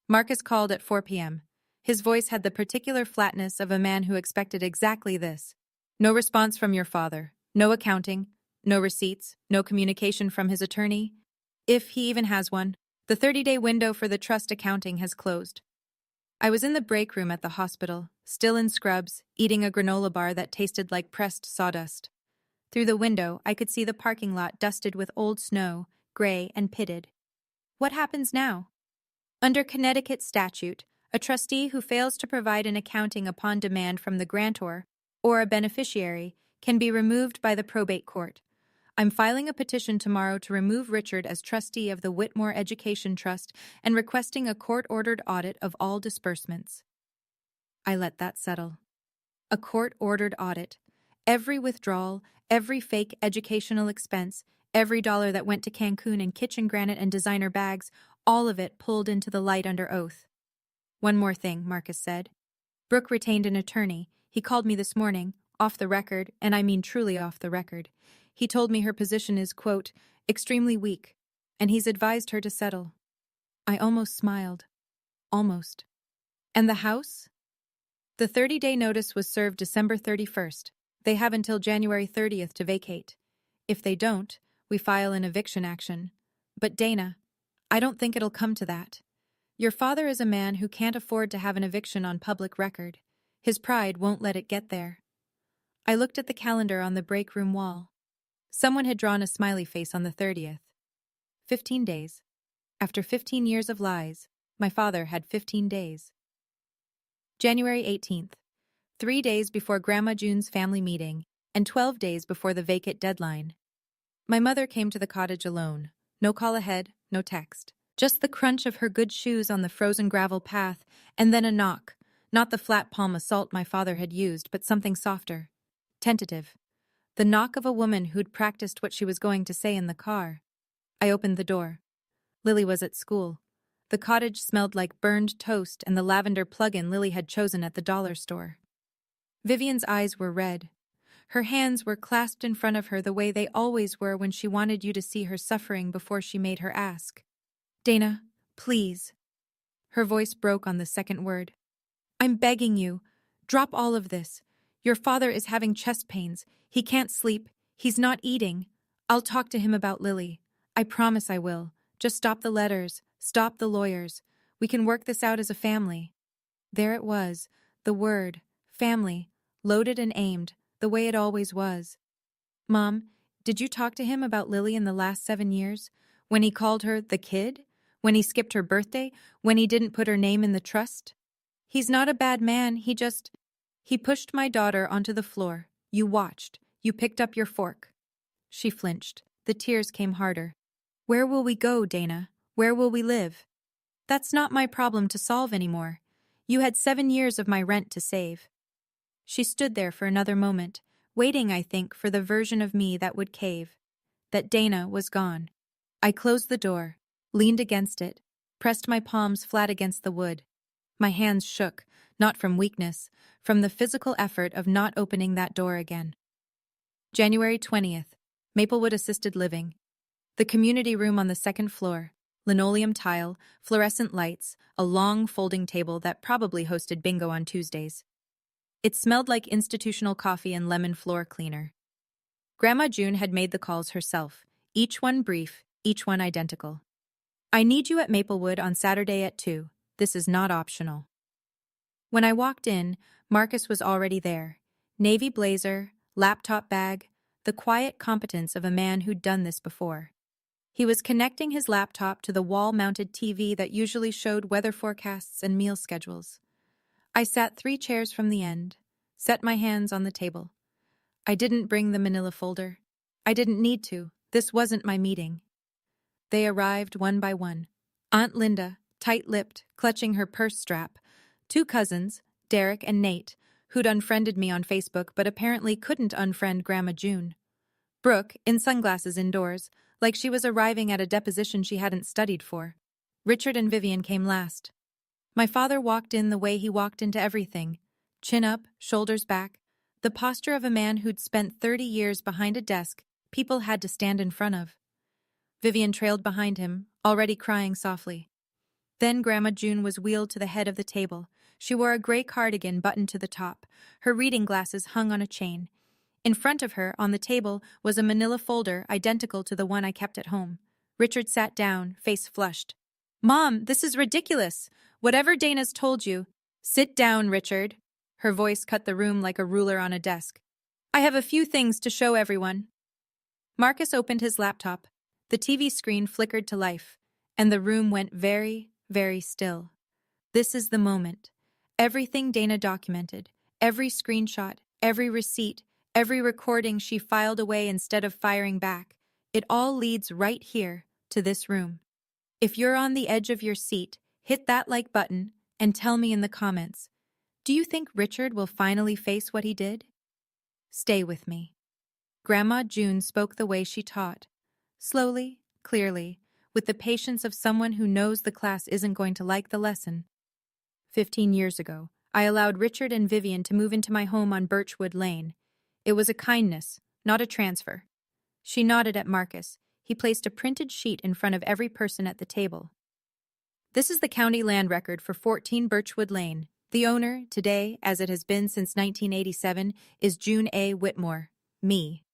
Marcus called at 4 p.m. His voice had the particular flatness of a man who expected exactly this. No response from your father. No accounting. No receipts. No communication from his attorney. If he even has one. The 30-day window for the trust accounting has closed. I was in the break room at the hospital, still in scrubs, eating a granola bar that tasted like pressed sawdust. Through the window, I could see the parking lot dusted with old snow, gray and pitted. What happens now? Under Connecticut statute, a trustee who fails to provide an accounting upon demand from the grantor or a beneficiary can be removed by the probate court. I'm filing a petition tomorrow to remove Richard as trustee of the Whitmore Education Trust and requesting a court-ordered audit of all disbursements. I let that settle. A court-ordered audit. Every withdrawal, every fake educational expense, every dollar that went to Cancun and kitchen granite and designer bags, all of it pulled into the light under oath. One more thing, Marcus said. Brooke retained an attorney. He called me this morning, off the record, and I mean truly off the record. He told me her position is, quote, extremely weak, and he's advised her to settle. I almost smiled. Almost. And the house? The 30-day notice was served December 31st. They have until January 30th to vacate. If they don't, we file an eviction action. But Dana, I don't think it'll come to that. Your father is a man who can't afford to have an eviction on public record. His pride won't let it get there. I looked at the calendar on the break room wall. Someone had drawn a smiley face on the 30th. 15 days. After 15 years of lies, my father had 15 days. January 18th. 3 days before Grandma June's family meeting, and 12 days before the vacate deadline. My mother came to the cottage alone. No call ahead, no text. Just the crunch of her good shoes on the frozen gravel path, and then a knock. Not the flat palm assault my father had used, but something softer. Tentative. The knock of a woman who'd practiced what she was going to say in the car. I opened the door. Lily was at school. The cottage smelled like burned toast and the lavender plug-in Lily had chosen at the dollar store. Vivian's eyes were red. Her hands were clasped in front of her the way they always were when she wanted you to see her suffering before she made her ask. Dana, please. Her voice broke on the second word. I'm begging you. Drop all of this. Your father is having chest pains. He can't sleep. He's not eating. I'll talk to him about Lily. I promise I will. Just stop the letters. Stop the lawyers. We can work this out as a family. There it was, the word, family, loaded and aimed, the way it always was. Mom, did you talk to him about Lily in the last 7 years? When he called her the kid? When he skipped her birthday? When he didn't put her name in the trust? He's not a bad man, He pushed my daughter onto the floor. You watched. You picked up your fork. She flinched. The tears came harder. Where will we go, Dana? Where will we live? That's not my problem to solve anymore. You had 7 years of my rent to save. She stood there for another moment, waiting, I think, for the version of me that would cave. That Dana was gone. I closed the door, leaned against it, pressed my palms flat against the wood. My hands shook, not from weakness, from the physical effort of not opening that door again. January 20th. Maplewood Assisted Living. The community room on the second floor. Linoleum tile, fluorescent lights, a long folding table that probably hosted bingo on Tuesdays. It smelled like institutional coffee and lemon floor cleaner. Grandma June had made the calls herself, each one brief, each one identical. I need you at Maplewood on Saturday at 2. This is not optional. When I walked in, Marcus was already there. Navy blazer, laptop bag, the quiet competence of a man who'd done this before. He was connecting his laptop to the wall-mounted TV that usually showed weather forecasts and meal schedules. I sat 3 chairs from the end, set my hands on the table. I didn't bring the manila folder. I didn't need to. This wasn't my meeting. They arrived one by one. Aunt Linda, tight-lipped, clutching her purse strap. 2 cousins, Derek and Nate, who'd unfriended me on Facebook but apparently couldn't unfriend Grandma June. Brooke, in sunglasses indoors, like she was arriving at a deposition she hadn't studied for. Richard and Vivian came last. My father walked in the way he walked into everything. Chin up, shoulders back. The posture of a man who'd spent 30 years behind a desk people had to stand in front of. Vivian trailed behind him, already crying softly. Then Grandma June was wheeled to the head of the table. She wore a gray cardigan buttoned to the top. Her reading glasses hung on a chain. In front of her, on the table, was a manila folder identical to the one I kept at home. Richard sat down, face flushed. "Mom, this is ridiculous. Whatever Dana's told you." "Sit down, Richard." Her voice cut the room like a ruler on a desk. "I have a few things to show everyone." Marcus opened his laptop. The TV screen flickered to life, and the room went very, very still. This is the moment. Everything Dana documented, every screenshot, every receipt, every recording she filed away instead of firing back, it all leads right here, to this room. If you're on the edge of your seat, hit that like button and tell me in the comments, do you think Richard will finally face what he did? Stay with me. Grandma June spoke the way she taught. Slowly, clearly, with the patience of someone who knows the class isn't going to like the lesson. 15 years ago, I allowed Richard and Vivian to move into my home on Birchwood Lane. It was a kindness, not a transfer. She nodded at Marcus. He placed a printed sheet in front of every person at the table. This is the county land record for 14 Birchwood Lane. The owner, today, as it has been since 1987, is June A. Whitmore. Me.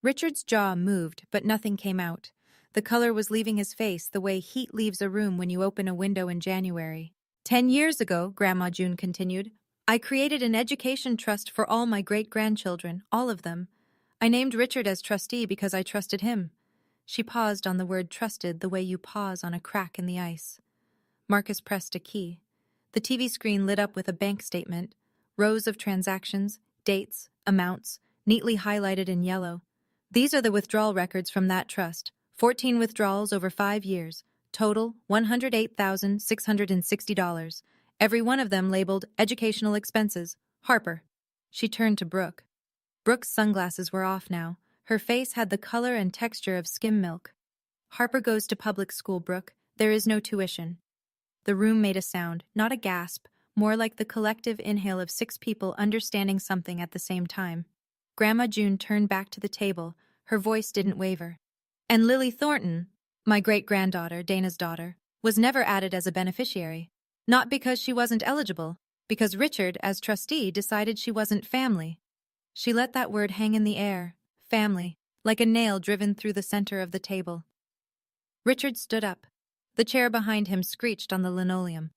Richard's jaw moved, but nothing came out. The color was leaving his face the way heat leaves a room when you open a window in January. 10 years ago, Grandma June continued, I created an education trust for all my great-grandchildren, all of them. I named Richard as trustee because I trusted him. She paused on the word trusted the way you pause on a crack in the ice. Marcus pressed a key. The TV screen lit up with a bank statement, rows of transactions, dates, amounts, neatly highlighted in yellow. These are the withdrawal records from that trust. 14 withdrawals over 5 years. Total, $108,660. Every one of them labeled educational expenses. Harper. She turned to Brooke. Brooke's sunglasses were off now. Her face had the color and texture of skim milk. Harper goes to public school, Brooke. There is no tuition. The room made a sound, not a gasp, more like the collective inhale of 6 people understanding something at the same time. Grandma June turned back to the table. Her voice didn't waver. And Lily Thornton, my great-granddaughter, Dana's daughter, was never added as a beneficiary. Not because she wasn't eligible, because Richard, as trustee, decided she wasn't family. She let that word hang in the air, family, like a nail driven through the center of the table. Richard stood up. The chair behind him screeched on the linoleum.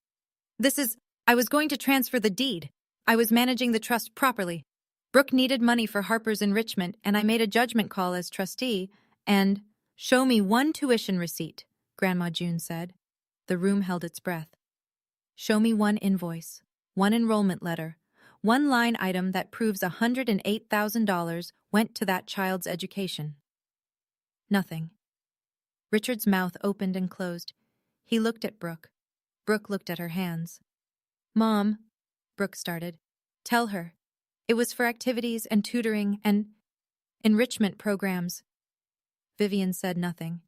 I was going to transfer the deed. I was managing the trust properly. Brooke needed money for Harper's enrichment, and I made a judgment call as trustee, and... Show me one tuition receipt, Grandma June said. The room held its breath. Show me one invoice, one enrollment letter, one line item that proves $108,000 went to that child's education. Nothing. Richard's mouth opened and closed. He looked at Brooke. Brooke looked at her hands. Mom, Brooke started. Tell her. It was for activities and tutoring and enrichment programs. Vivian said nothing.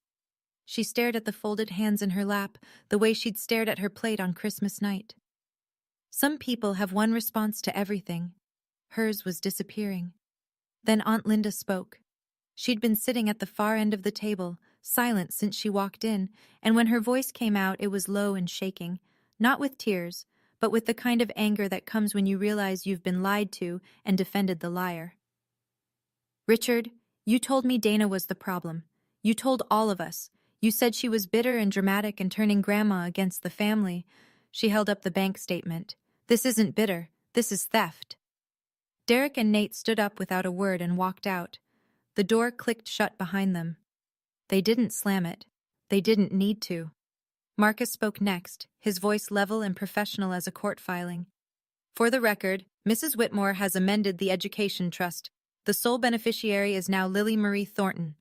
She stared at the folded hands in her lap, the way she'd stared at her plate on Christmas night. Some people have one response to everything. Hers was disappearing. Then Aunt Linda spoke. She'd been sitting at the far end of the table, silent since she walked in, and when her voice came out it was low and shaking, not with tears, but with the kind of anger that comes when you realize you've been lied to and defended the liar. Richard, you told me Dana was the problem. You told all of us. You said she was bitter and dramatic and turning Grandma against the family. She held up the bank statement. This isn't bitter. This is theft. Derek and Nate stood up without a word and walked out. The door clicked shut behind them. They didn't slam it. They didn't need to. Marcus spoke next, his voice level and professional as a court filing. For the record, Mrs. Whitmore has amended the Education Trust. The sole beneficiary is now Lily Marie Thornton.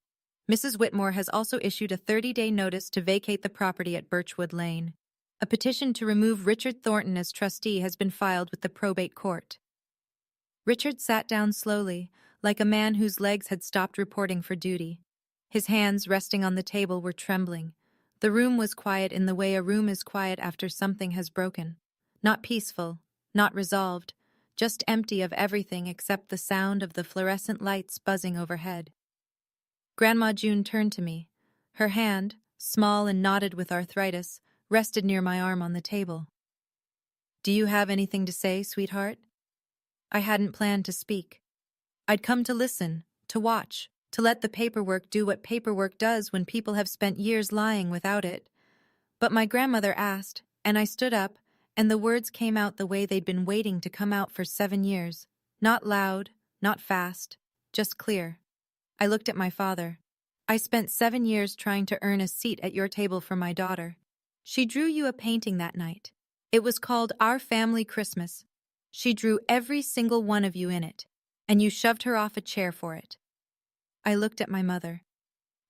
Mrs. Whitmore has also issued a 30-day notice to vacate the property at Birchwood Lane. A petition to remove Richard Thornton as trustee has been filed with the probate court. Richard sat down slowly, like a man whose legs had stopped reporting for duty. His hands, resting on the table, were trembling. The room was quiet in the way a room is quiet after something has broken. Not peaceful, not resolved, just empty of everything except the sound of the fluorescent lights buzzing overhead. Grandma June turned to me. Her hand, small and knotted with arthritis, rested near my arm on the table. "Do you have anything to say, sweetheart?" I hadn't planned to speak. I'd come to listen, to watch, to let the paperwork do what paperwork does when people have spent years lying without it. But my grandmother asked, and I stood up, and the words came out the way they'd been waiting to come out for 7 years. Not loud, not fast, just clear. I looked at my father. "I spent 7 years trying to earn a seat at your table for my daughter. She drew you a painting that night. It was called Our Family Christmas. She drew every single one of you in it, and you shoved her off a chair for it." I looked at my mother.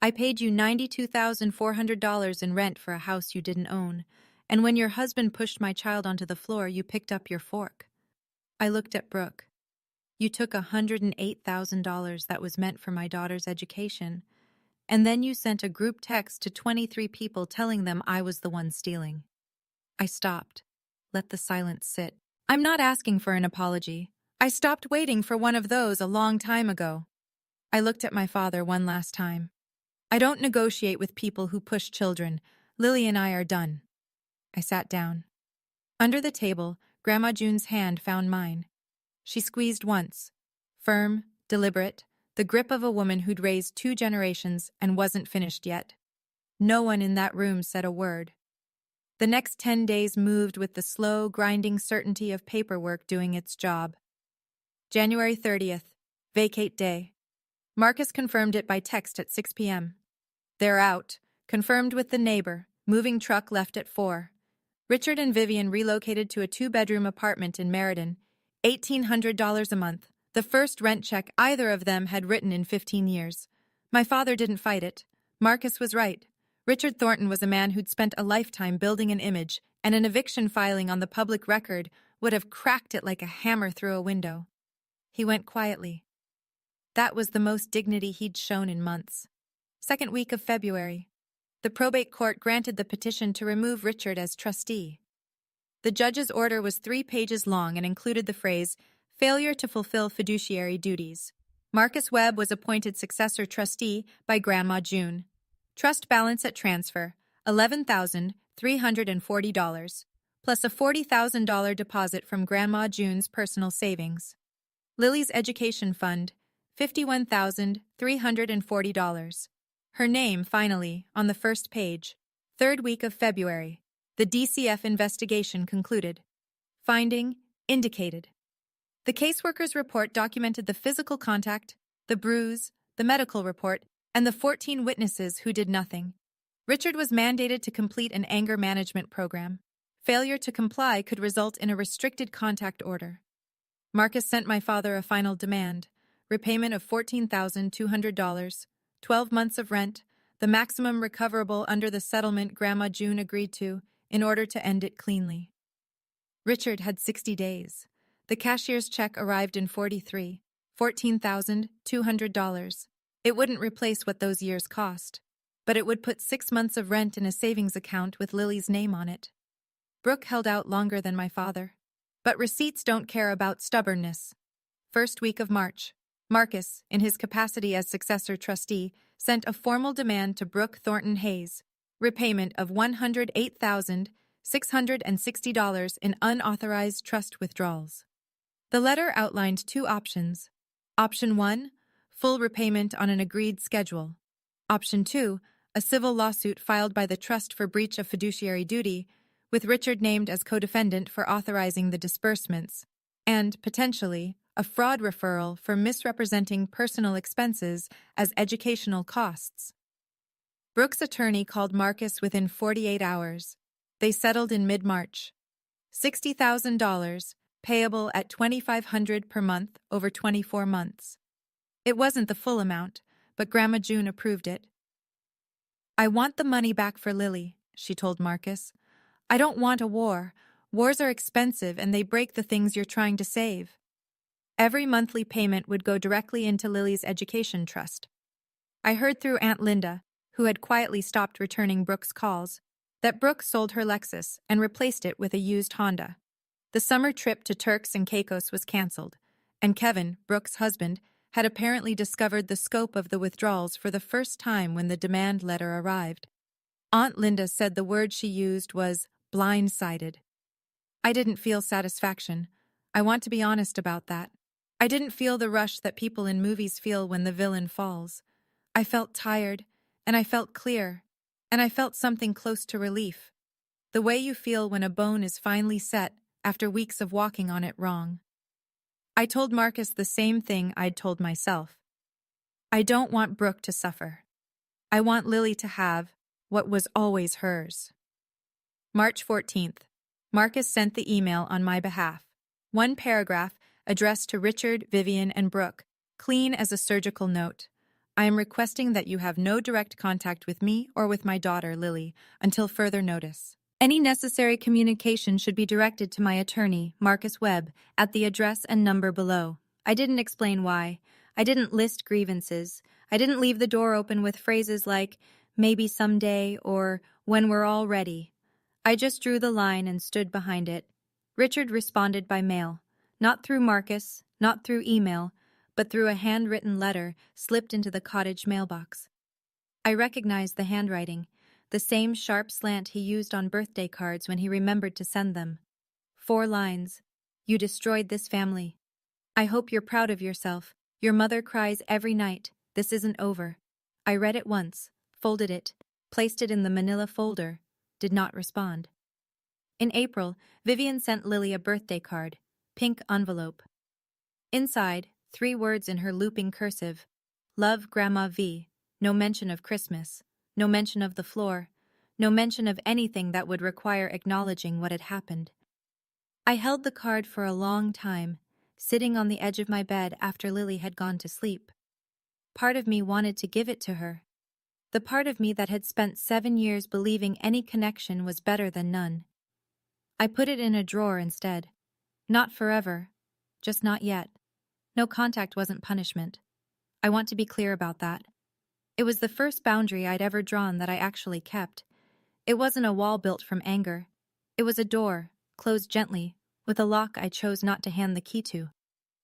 "I paid you $92,400 in rent for a house you didn't own, and when your husband pushed my child onto the floor, you picked up your fork." I looked at Brooke. "You took $108,000 that was meant for my daughter's education, and then you sent a group text to 23 people telling them I was the one stealing." I stopped. Let the silence sit. "I'm not asking for an apology. I stopped waiting for one of those a long time ago." I looked at my father one last time. "I don't negotiate with people who push children. Lily and I are done." I sat down. Under the table, Grandma June's hand found mine. She squeezed once. Firm, deliberate, the grip of a woman who'd raised 2 generations and wasn't finished yet. No one in that room said a word. The next 10 days moved with the slow, grinding certainty of paperwork doing its job. January 30th, vacate day. Marcus confirmed it by text at 6 p.m. "They're out. Confirmed with the neighbor. Moving truck left at 4. Richard and Vivian relocated to a 2-bedroom apartment in Meriden. $1,800 a month. The first rent check either of them had written in 15 years. My father didn't fight it. Marcus was right. Richard Thornton was a man who'd spent a lifetime building an image, and an eviction filing on the public record would have cracked it like a hammer through a window. He went quietly. That was the most dignity he'd shown in months. Second week of February. The probate court granted the petition to remove Richard as trustee. The judge's order was 3 pages long and included the phrase, "failure to fulfill fiduciary duties." Marcus Webb was appointed successor trustee by Grandma June. Trust balance at transfer, $11,340, plus a $40,000 deposit from Grandma June's personal savings. Lily's education fund, $51,340. Her name, finally, on the first page. Third week of February. The DCF investigation concluded. Finding indicated. The caseworker's report documented the physical contact, the bruise, the medical report, and the 14 witnesses who did nothing. Richard was mandated to complete an anger management program. Failure to comply could result in a restricted contact order. Marcus sent my father a final demand, repayment of $14,200, 12 months of rent, the maximum recoverable under the settlement Grandma June agreed to, in order to end it cleanly. Richard had 60 days. The cashier's check arrived in 43, $14,200. It wouldn't replace what those years cost, but it would put 6 months of rent in a savings account with Lily's name on it. Brooke held out longer than my father. But receipts don't care about stubbornness. First week of March. Marcus, in his capacity as successor trustee, sent a formal demand to Brooke Thornton Hayes, repayment of $108,660 in unauthorized trust withdrawals. The letter outlined 2 options. Option 1, full repayment on an agreed schedule. Option 2, a civil lawsuit filed by the trust for breach of fiduciary duty, with Richard named as co-defendant for authorizing the disbursements, and, potentially, a fraud referral for misrepresenting personal expenses as educational costs. Brooke's attorney called Marcus within 48 hours. They settled in mid-March. $60,000, payable at $2,500 per month over 24 months. It wasn't the full amount, but Grandma June approved it. "I want the money back for Lily," she told Marcus. "I don't want a war. Wars are expensive and they break the things you're trying to save." Every monthly payment would go directly into Lily's education trust. I heard through Aunt Linda, who had quietly stopped returning Brooke's calls, that Brooke sold her Lexus and replaced it with a used Honda. The summer trip to Turks and Caicos was canceled, and Kevin, Brooke's husband, had apparently discovered the scope of the withdrawals for the first time when the demand letter arrived. Aunt Linda said the word she used was blindsided. I didn't feel satisfaction. I want to be honest about that. I didn't feel the rush that people in movies feel when the villain falls. I felt tired, and I felt clear, and I felt something close to relief. The way you feel when a bone is finally set after weeks of walking on it wrong. I told Marcus the same thing I'd told myself. I don't want Brooke to suffer. I want Lily to have what was always hers. March 14th. Marcus sent the email on my behalf. One paragraph addressed to Richard, Vivian, and Brooke, clean as a surgical note. I am requesting that you have no direct contact with me or with my daughter, Lily, until further notice. Any necessary communication should be directed to my attorney, Marcus Webb, at the address and number below. I didn't explain why. I didn't list grievances. I didn't leave the door open with phrases like, maybe someday, or when we're all ready. I just drew the line and stood behind it. Richard responded by mail. Not through Marcus, not through email, but through a handwritten letter slipped into the cottage mailbox. I recognized the handwriting, the same sharp slant he used on birthday cards when he remembered to send them. 4 lines. You destroyed this family. I hope you're proud of yourself. Your mother cries every night. This isn't over. I read it once, folded it, placed it in the manila folder, did not respond. In April, Vivian sent Lily a birthday card, pink envelope. Inside, 3 words in her looping cursive. Love, Grandma V. No mention of Christmas. No mention of the floor. No mention of anything that would require acknowledging what had happened. I held the card for a long time, sitting on the edge of my bed after Lily had gone to sleep. Part of me wanted to give it to her. The part of me that had spent 7 years believing any connection was better than none. I put it in a drawer instead. Not forever. Just not yet. No contact wasn't punishment. I want to be clear about that. It was the first boundary I'd ever drawn that I actually kept. It wasn't a wall built from anger. It was a door, closed gently, with a lock I chose not to hand the key to.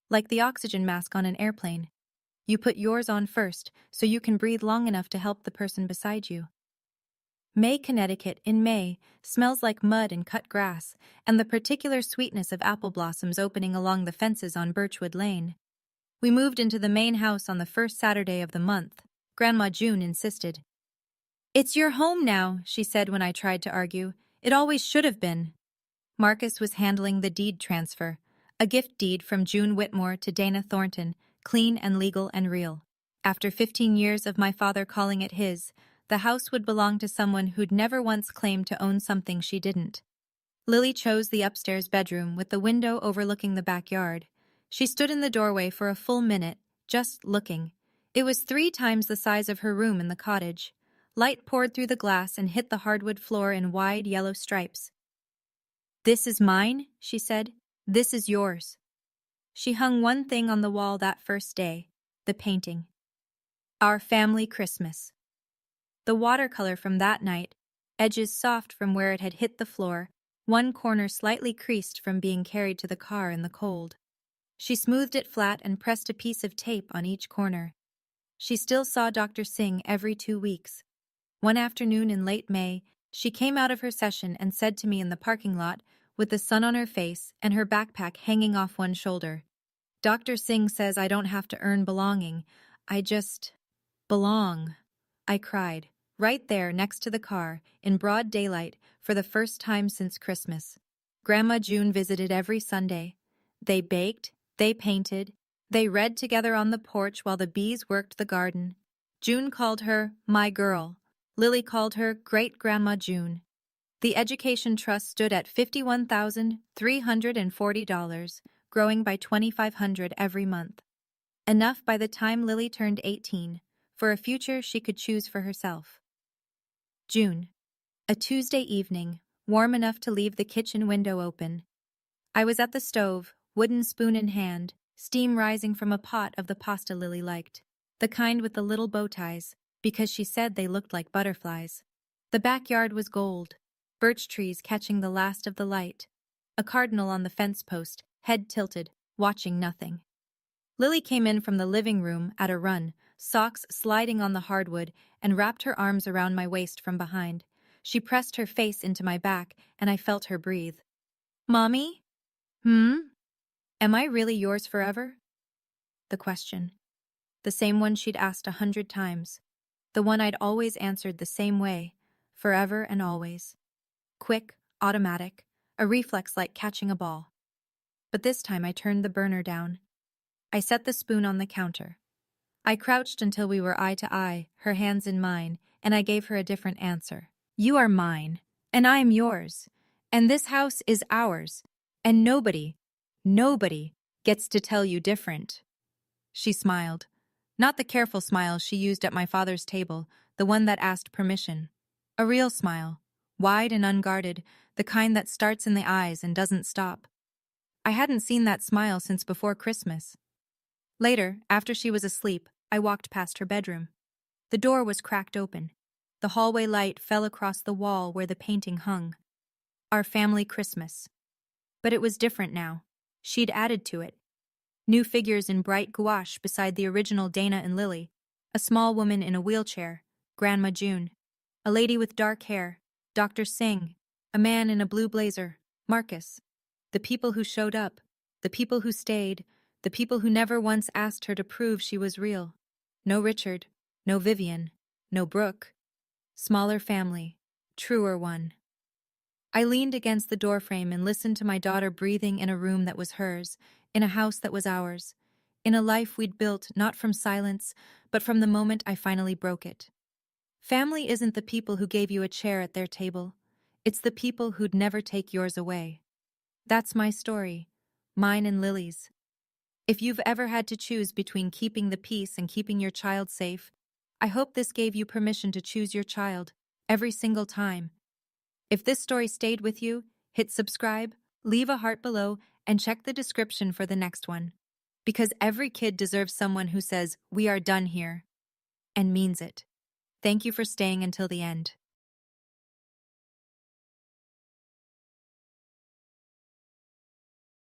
Like the oxygen mask on an airplane. You put yours on first, so you can breathe long enough to help the person beside you. May, Connecticut, in May, smells like mud and cut grass, and the particular sweetness of apple blossoms opening along the fences on Birchwood Lane. We moved into the main house on the first Saturday of the month. Grandma June insisted. It's your home now, she said when I tried to argue. It always should have been. Marcus was handling the deed transfer, a gift deed from June Whitmore to Dana Thornton, clean and legal and real. After 15 years of my father calling it his, the house would belong to someone who'd never once claimed to own something she didn't. Lily chose the upstairs bedroom with the window overlooking the backyard. She stood in the doorway for a full minute, just looking. It was 3 times the size of her room in the cottage. Light poured through the glass and hit the hardwood floor in wide yellow stripes. This is mine, she said. This is yours. She hung one thing on the wall that first day, the painting. Our family Christmas. The watercolor from that night, edges soft from where it had hit the floor, one corner slightly creased from being carried to the car in the cold. She smoothed it flat and pressed a piece of tape on each corner. She still saw Dr. Singh every 2 weeks. One afternoon in late May, she came out of her session and said to me in the parking lot, with the sun on her face and her backpack hanging off one shoulder, Dr. Singh says I don't have to earn belonging. I just belong. I cried, right there next to the car, in broad daylight, for the first time since Christmas. Grandma June visited every Sunday. They baked, they painted, they read together on the porch while the bees worked the garden. June called her my girl. Lily called her Great-Grandma June. The education trust stood at $51,340, growing by $2,500 every month. Enough by the time Lily turned 18, for a future she could choose for herself. June. A Tuesday evening, warm enough to leave the kitchen window open. I was at the stove, wooden spoon in hand, steam rising from a pot of the pasta Lily liked, the kind with the little bow ties, because she said they looked like butterflies. The backyard was gold, birch trees catching the last of the light, a cardinal on the fence post, head tilted, watching nothing. Lily came in from the living room at a run, socks sliding on the hardwood, and wrapped her arms around my waist from behind. She pressed her face into my back, and I felt her breathe. "Mommy? Am I really yours forever?" The question. The same one she'd asked 100 times. The one I'd always answered the same way, forever and always. Quick, automatic, a reflex like catching a ball. But this time I turned the burner down. I set the spoon on the counter. I crouched until we were eye to eye, her hands in mine, and I gave her a different answer. "You are mine, and I am yours, and this house is ours, and nobody gets to tell you different." She smiled. Not the careful smile she used at my father's table, the one that asked permission. A real smile, wide and unguarded, the kind that starts in the eyes and doesn't stop. I hadn't seen that smile since before Christmas. Later, after she was asleep, I walked past her bedroom. The door was cracked open. The hallway light fell across the wall where the painting hung. Our family Christmas. But it was different now. She'd added to it. New figures in bright gouache beside the original Dana and Lily. A small woman in a wheelchair, Grandma June. A lady with dark hair, Dr. Singh. A man in a blue blazer, Marcus. The people who showed up. The people who stayed. The people who never once asked her to prove she was real. No Richard. No Vivian. No Brooke. Smaller family. Truer one. I leaned against the doorframe and listened to my daughter breathing in a room that was hers, in a house that was ours, in a life we'd built not from silence, but from the moment I finally broke it. Family isn't the people who gave you a chair at their table. It's the people who'd never take yours away. That's my story, mine and Lily's. If you've ever had to choose between keeping the peace and keeping your child safe, I hope this gave you permission to choose your child, every single time. If this story stayed with you, hit subscribe, leave a heart below, and check the description for the next one. Because every kid deserves someone who says, "We are done here," and means it. Thank you for staying until the end.